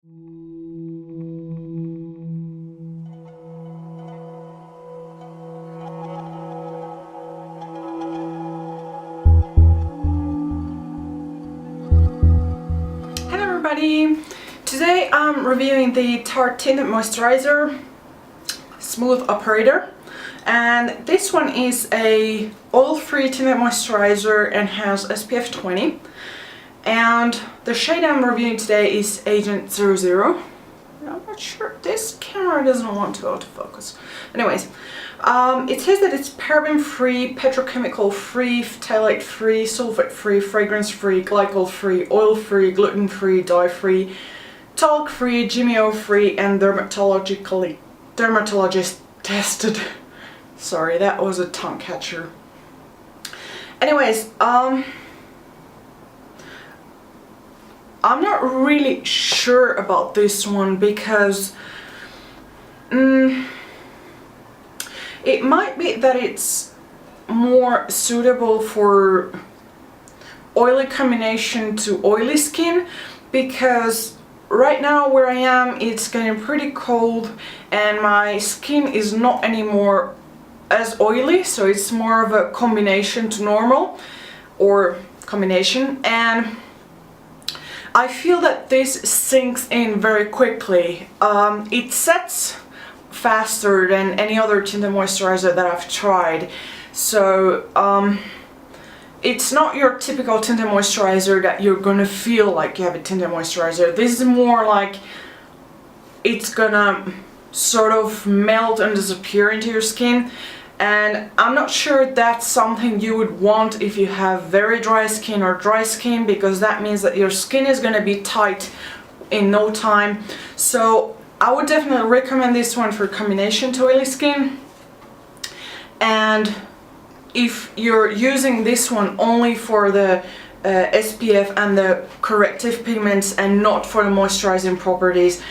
Hello everybody! Today I'm reviewing the Tarte Tinted Moisturizer Smooth Operator, and this one is a oil-free tinted moisturizer and has SPF 20, and the shade I'm reviewing today is Agent 00. I'm not sure, this camera doesn't want to autofocus. Anyways, it says that it's paraben-free, petrochemical-free, phthalate-free, sulfate-free, fragrance-free, glycol-free, oil-free, gluten-free, dye-free, talc-free, GMO-free, and dermatologist tested. Sorry, that was a tongue catcher. Anyways, I'm not really sure about this one because it might be that it's more suitable for oily combination to oily skin, because right now where I am it's getting pretty cold and my skin is not anymore as oily, so it's more of a combination to normal or combination, and I feel that this sinks in very quickly. It sets faster than any other tinted moisturizer that I've tried, so it's not your typical tinted moisturizer that you're gonna feel like you have a tinted moisturizer. This is more like it's gonna sort of melt and disappear into your skin, and I'm not sure that's something you would want if you have very dry skin or dry skin, because that means that your skin is gonna be tight in no time. So I would definitely recommend this one for combination to oily skin. And if you're using this one only for the SPF and the corrective pigments and not for the moisturizing properties,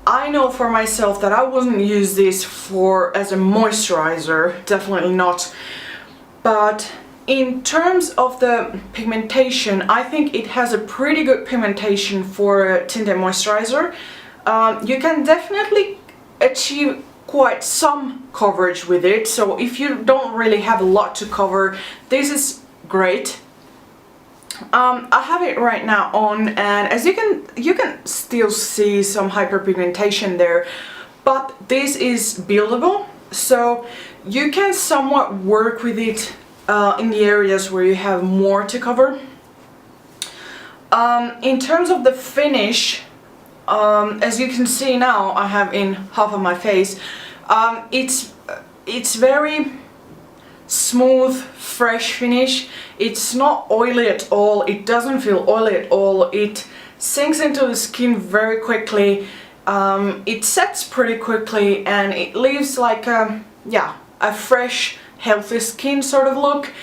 I know for myself that I wouldn't use this as a moisturizer, definitely not. But in terms of the pigmentation, I think it has a pretty good pigmentation for a tinted moisturizer. You can definitely achieve quite some coverage with it, so if you don't really have a lot to cover, this is great. I have it right now on, and as you can still see some hyperpigmentation there, but this is buildable, so you can somewhat work with it in the areas where you have more to cover. In terms of the finish, as you can see now, I have in half of my face, it's very smooth, fresh finish. It's not oily at all, it doesn't feel oily at all, it sinks into the skin very quickly, it sets pretty quickly, and it leaves like a fresh, healthy skin sort of look.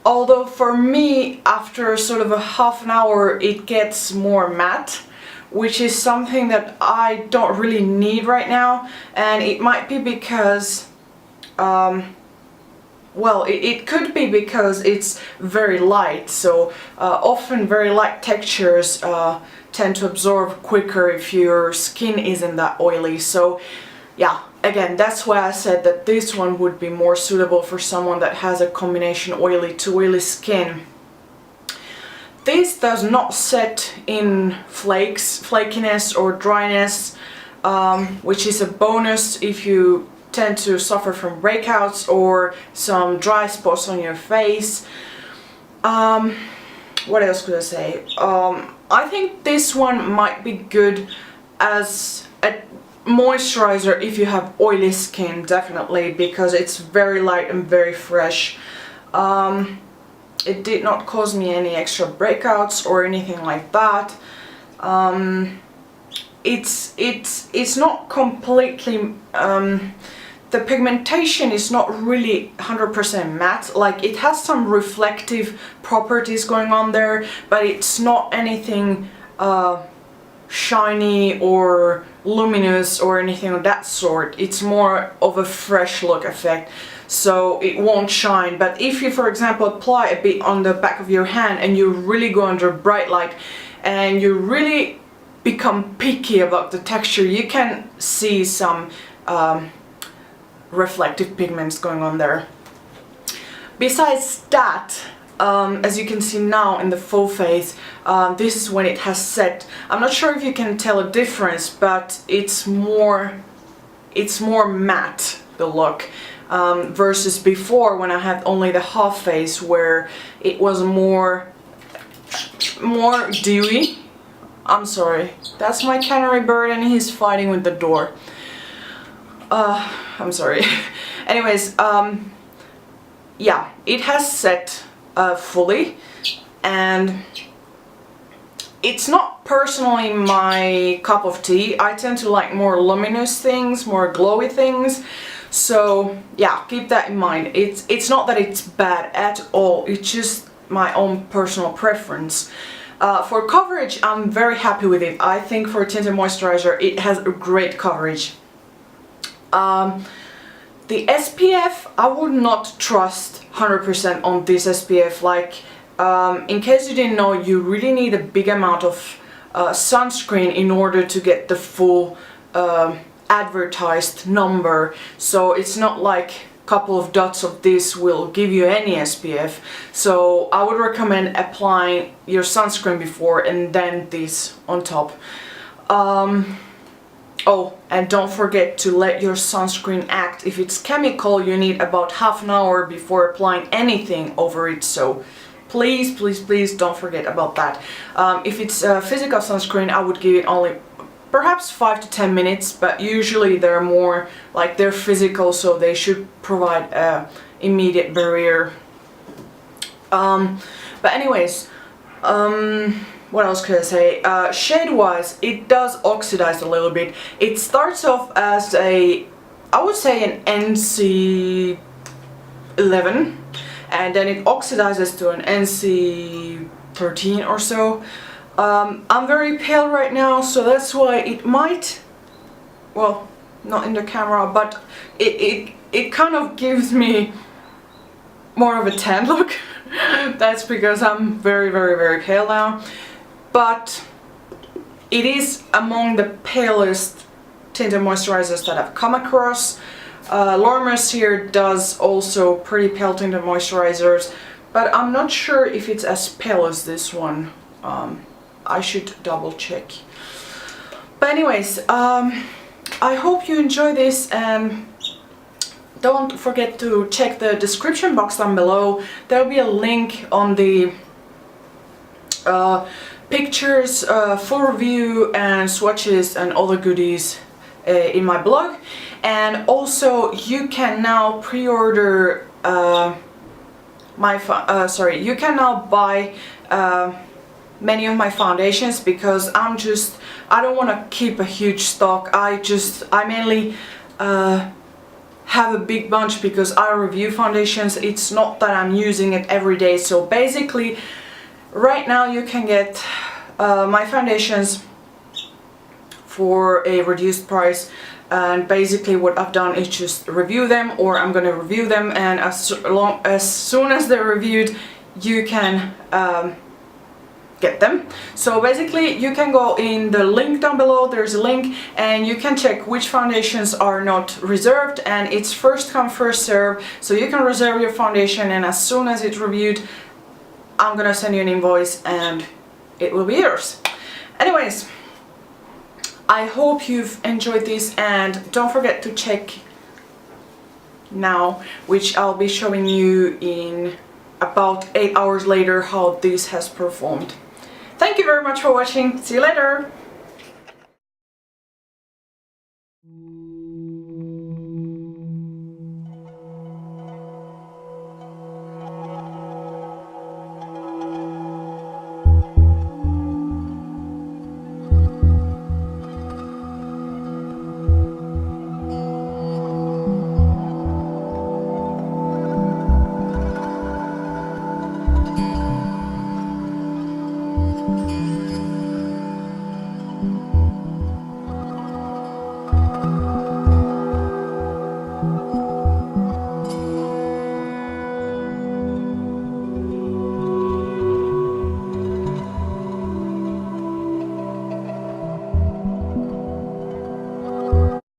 Although for me, after sort of a half an hour, it gets more matte, which is something that I don't really need right now, and it might be because well, it could be because it's very light, so often very light textures tend to absorb quicker if your skin isn't that oily. So yeah, again, that's why I said that this one would be more suitable for someone that has a combination oily to oily skin. This does not set in flakiness or dryness, which is a bonus if you tend to suffer from breakouts or some dry spots on your face. What else could I say? I think this one might be good as a moisturizer if you have oily skin, definitely, because it's very light and very fresh. It did not cause me any extra breakouts or anything like that. It's not completely the pigmentation is not really 100% matte, like it has some reflective properties going on there, but it's not anything shiny or luminous or anything of that sort. It's more of a fresh look effect, so it won't shine. But if you, for example, apply a bit on the back of your hand and you really go under bright light and you really become picky about the texture, you can see some reflective pigments going on there. Besides that, as you can see now in the full face, this is when it has set. I'm not sure if you can tell a difference, but it's more matte, the look, versus before when I had only the half face where it was more dewy. I'm sorry, that's my canary bird and he's fighting with the door. I'm sorry. Anyways, yeah, it has set fully, and it's not personally my cup of tea. I tend to like more luminous things, more glowy things, so yeah, keep that in mind. It's not that it's bad at all, it's just my own personal preference. For coverage, I'm very happy with it. I think for Tinted Moisturizer it has a great coverage. The SPF, I would not trust 100% on this SPF. Like, in case you didn't know, you really need a big amount of sunscreen in order to get the full advertised number. So it's not like a couple of dots of this will give you any SPF. So I would recommend applying your sunscreen before and then this on top. Oh, and don't forget to let your sunscreen act. If it's chemical, you need about half an hour before applying anything over it, so please, please, please don't forget about that. If it's physical sunscreen, I would give it only perhaps 5 to 10 minutes, but usually they're more like they're physical, so they should provide an immediate barrier. But anyways, what else could I say? Shade wise, it does oxidize a little bit. It starts off as I would say an NC 11, and then it oxidizes to an NC 13 or so. I'm very pale right now, so that's why it might, well, not in the camera, but it kind of gives me more of a tan look. That's because I'm very, very, very pale now. But it is among the palest tinted moisturizers that I've come across. Laura Mercier does also pretty pale tinted moisturizers, but I'm not sure if it's as pale as this one. I should double check. But anyways, I hope you enjoy this, and don't forget to check the description box down below. There'll be a link on the pictures, full review and swatches and all the goodies in my blog. And also you can now pre-order you can now buy many of my foundations, because I don't want to keep a huge stock. I mainly have a big bunch because I review foundations. It's not that I'm using it every day. So basically right now you can get my foundations for a reduced price, and basically what I've done is just review them, or I'm gonna review them, and as soon as they're reviewed you can get them. So basically you can go in the link down below, there's a link, and you can check which foundations are not reserved, and it's first come first serve. So you can reserve your foundation, and as soon as it's reviewed I'm gonna send you an invoice and it will be yours. Anyways, I hope you've enjoyed this, and don't forget to check now, which I'll be showing you in about 8 hours later, how this has performed. Thank you very much for watching. See you later!